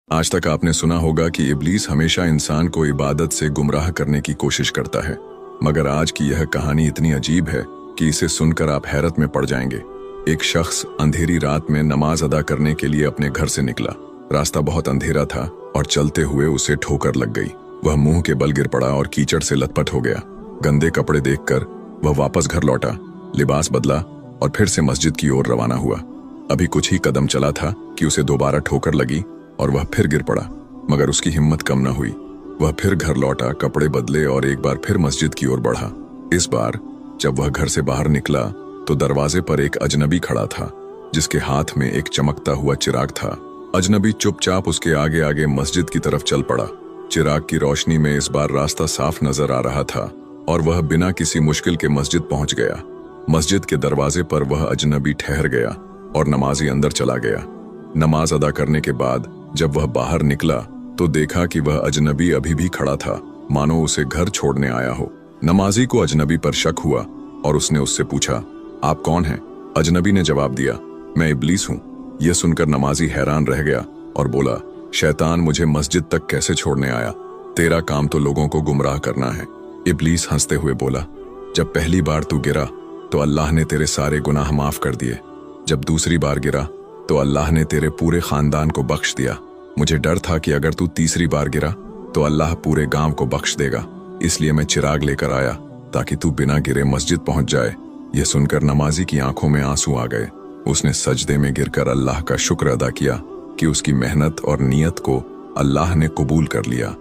आज तक आपने सुना होगा कि इब्लीस हमेशा इंसान को इबादत से गुमराह करने की कोशिश करता है, मगर आज की यह कहानी इतनी अजीब है कि इसे सुनकर आप हैरत में पड़ जाएंगे। एक शख्स अंधेरी रात में नमाज अदा करने के लिए अपने घर से निकला। रास्ता बहुत अंधेरा था और चलते हुए उसे ठोकर लग गई। वह मुंह के बल गिर पड़ा और कीचड़ से लथपथ हो गया। गंदे कपड़े देखकर वह वापस घर लौटा, लिबास बदला और फिर से मस्जिद की ओर रवाना हुआ। अभी कुछ ही कदम चला था कि उसे दोबारा ठोकर लगी और वह फिर गिर पड़ा, मगर उसकी हिम्मत कम न हुई। वह फिर घर लौटा, कपड़े बदले और एक बार फिर मस्जिद की ओर बढ़ा। इस बार जब वह घर से बाहर निकला तो दरवाजे पर एक अजनबी खड़ा था, जिसके हाथ में एक चमकता हुआ चिराग था। अजनबी चुपचाप उसके आगे आगे मस्जिद की तरफ चल पड़ा। चिराग की रोशनी में इस बार रास्ता साफ नजर आ रहा था और वह बिना किसी मुश्किल के मस्जिद पहुंच गया। मस्जिद के दरवाजे पर वह अजनबी ठहर गया और नमाजी अंदर चला गया। नमाज अदा करने के बाद जब वह बाहर निकला तो देखा कि वह अजनबी अभी भी खड़ा था, मानो उसे घर छोड़ने आया हो। नमाजी को अजनबी पर शक हुआ और उसने उससे पूछा, आप कौन हैं? अजनबी ने जवाब दिया, मैं इब्लीस हूँ। यह सुनकर नमाजी हैरान रह गया और बोला, शैतान मुझे मस्जिद तक कैसे छोड़ने आया? तेरा काम तो लोगों को गुमराह करना है। इब्लीस हंसते हुए बोला, जब पहली बार तू गिरा तो अल्लाह ने तेरे सारे गुनाह माफ कर दिए। जब दूसरी बार गिरा तो अल्लाह ने तेरे पूरे खानदान को बख्श दिया। मुझे डर था कि अगर तू तीसरी बार गिरा तो अल्लाह पूरे गांव को बख्श देगा, इसलिए मैं चिराग लेकर आया ताकि तू बिना गिरे मस्जिद पहुंच जाए। यह सुनकर नमाजी की आंखों में आंसू आ गए। उसने सजदे में गिरकर अल्लाह का शुक्र अदा किया कि उसकी मेहनत और नियत को अल्लाह ने कबूल कर लिया।